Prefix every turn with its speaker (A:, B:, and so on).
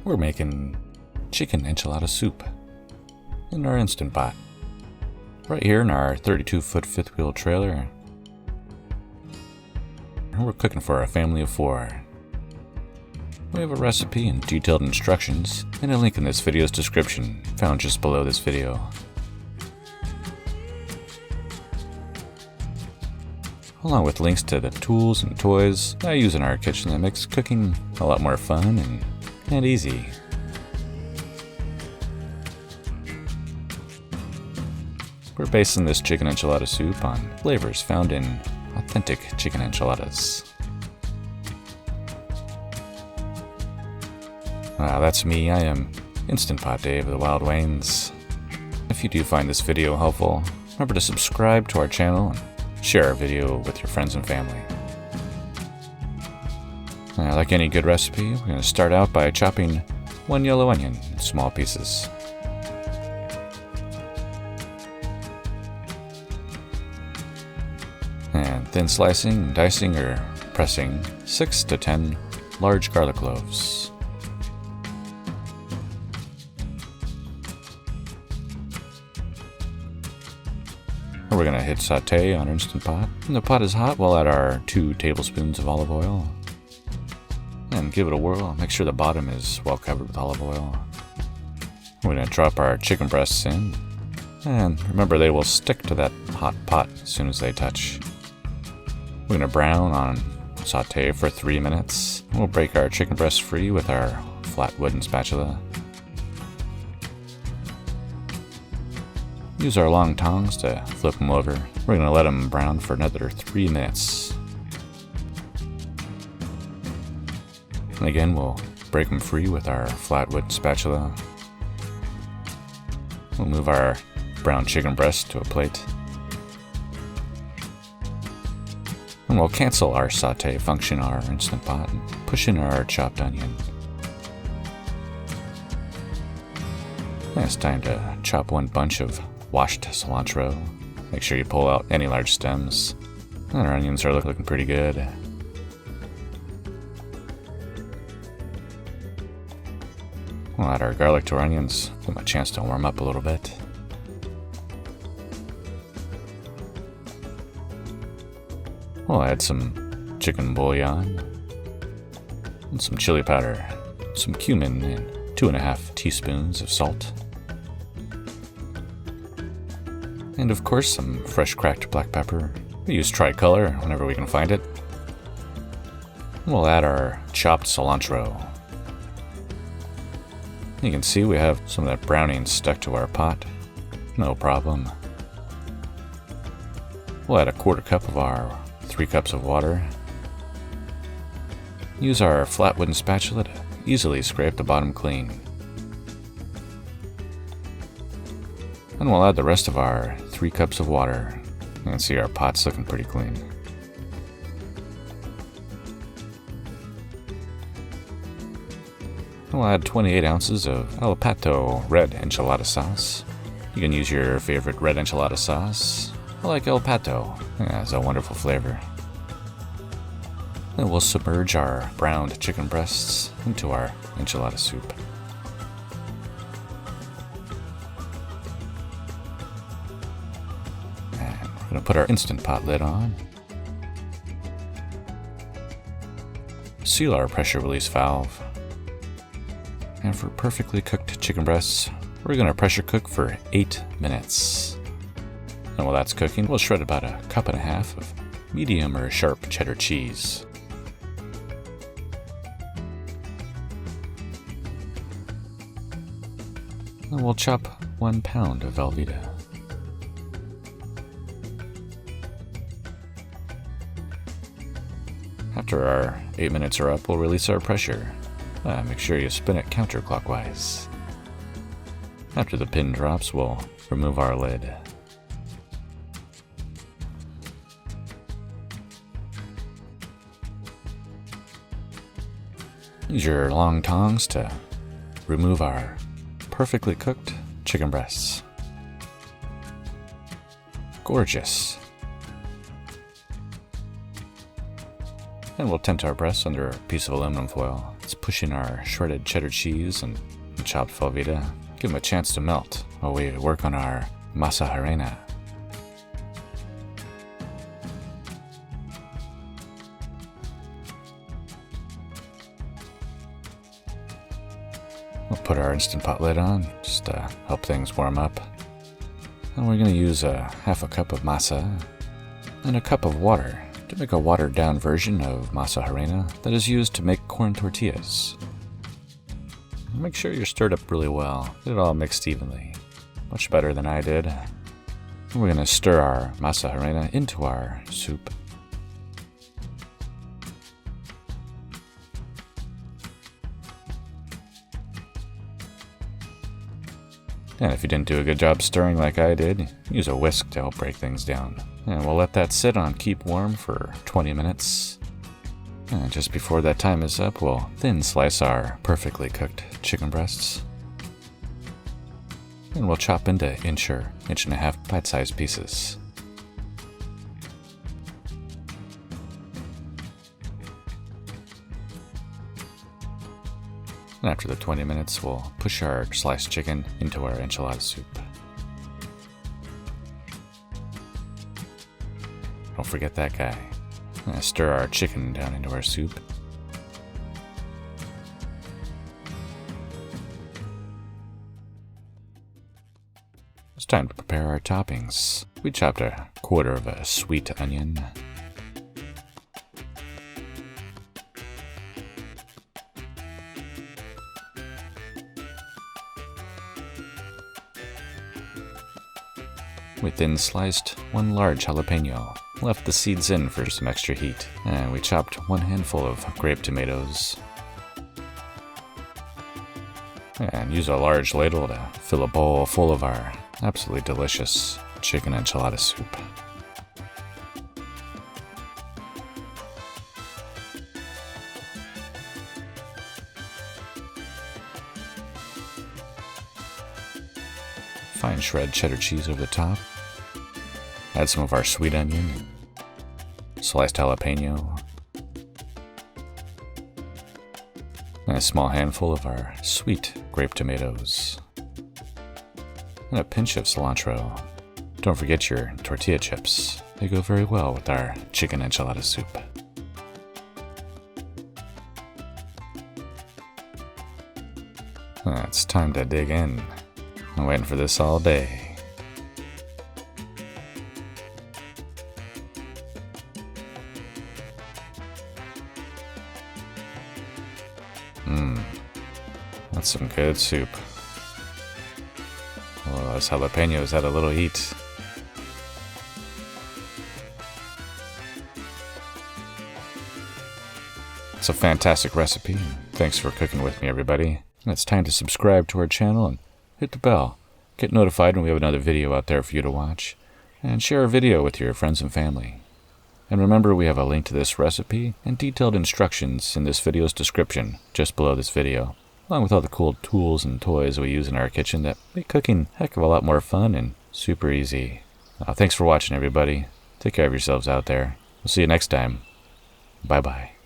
A: We're making chicken enchilada soup in our Instant Pot. Right here in our 32-foot fifth wheel trailer. We're cooking for a family of 4. We have a recipe and detailed instructions and a link in this video's description found just below this video. Along with links to the tools and toys I use in our kitchen that makes cooking a lot more fun and easy. We're basing this chicken enchilada soup on flavors found in authentic chicken enchiladas. That's me. I am Instant Pot Dave of TheWildWaynes. If you do find this video helpful, remember to subscribe to our channel and share our video with your friends and family. Like any good recipe, we're going to start out by chopping 1 yellow onion in small pieces. And thin slicing, dicing, or pressing 6 to 10 large garlic cloves. We're going to hit saute on our Instant Pot. When the pot is hot, we'll add our 2 tablespoons of olive oil. And give it a whirl. Make sure the bottom is well covered with olive oil. We're going to drop our chicken breasts in. And remember, they will stick to that hot pot as soon as they touch. We're going to brown on saute for 3 minutes. We'll break our chicken breasts free with our flat wooden spatula. Use our long tongs to flip them over. We're going to let them brown for another 3 minutes. And again, we'll break them free with our flat wooden spatula. We'll move our brown chicken breast to a plate. And we'll cancel our saute function on our Instant Pot and push in our chopped onion. And it's time to chop 1 bunch of washed cilantro. Make sure you pull out any large stems. And our onions are looking pretty good. We'll add our garlic to our onions. Give them a chance to warm up a little bit. We'll add some chicken bouillon, and some chili powder, some cumin, and 2.5 teaspoons of salt. And of course, some fresh cracked black pepper. We use tricolor whenever we can find it. We'll add our chopped cilantro. You can see we have some of that browning stuck to our pot. No problem. We'll add a 1/4 cup of our 3 cups of water. Use our flat wooden spatula to easily scrape the bottom clean. And we'll add the rest of our 3 cups of water. You can see our pot's looking pretty clean. We'll add 28 ounces of El Pato red enchilada sauce. You can use your favorite red enchilada sauce. I like El Pato. It has a wonderful flavor. Then we'll submerge our browned chicken breasts into our enchilada soup. And we're going to put our Instant Pot lid on. Seal our pressure release valve. And for perfectly cooked chicken breasts, we're going to pressure cook for 8 minutes. And while that's cooking, we'll shred about 1.5 cups of medium or sharp cheddar cheese. And we'll chop 1 pound of Velveeta. After our 8 minutes are up, we'll release our pressure. Make sure you spin it counterclockwise. After the pin drops, we'll remove our lid. Use your long tongs to remove our perfectly cooked chicken breasts. Gorgeous. And we'll tent our breasts under a piece of aluminum foil. Let's push in our shredded cheddar cheese and chopped Velveeta. Give them a chance to melt while we work on our masa harina. We'll put our Instant Pot lid on, just to help things warm up. And we're going to use half a cup of masa and a cup of water to make a watered down version of masa harina that is used to make corn tortillas. Make sure you're stirred up really well, get it all mixed evenly. Much better than I did. We're going to stir our masa harina into our soup. And if you didn't do a good job stirring like I did, use a whisk to help break things down. And we'll let that sit on keep warm for 20 minutes. And just before that time is up, we'll thin slice our perfectly cooked chicken breasts. And we'll chop into inch and a half bite-sized pieces. And after the 20 minutes, we'll push our sliced chicken into our enchilada soup. Don't forget that guy. Stir our chicken down into our soup. It's time to prepare our toppings. We chopped a quarter of a sweet onion. We thin sliced one large jalapeno, left the seeds in for some extra heat, and we chopped one handful of grape tomatoes. And use a large ladle to fill a bowl full of our absolutely delicious chicken enchilada soup. Fine shred cheddar cheese over the top. Add some of our sweet onion, sliced jalapeno, and a small handful of our sweet grape tomatoes, and a pinch of cilantro. Don't forget your tortilla chips. They go very well with our chicken enchilada soup. It's time to dig in. I'm waiting for this all day. That's some good soup. Oh, those jalapenos had a little heat. It's a fantastic recipe. Thanks for cooking with me, everybody. And it's time to subscribe to our channel and hit the bell. Get notified when we have another video out there for you to watch. And share our video with your friends and family. And remember, we have a link to this recipe and detailed instructions in this video's description just below this video, along with all the cool tools and toys we use in our kitchen that make cooking a heck of a lot more fun and super easy. Thanks for watching, everybody. Take care of yourselves out there. We'll see you next time. Bye-bye.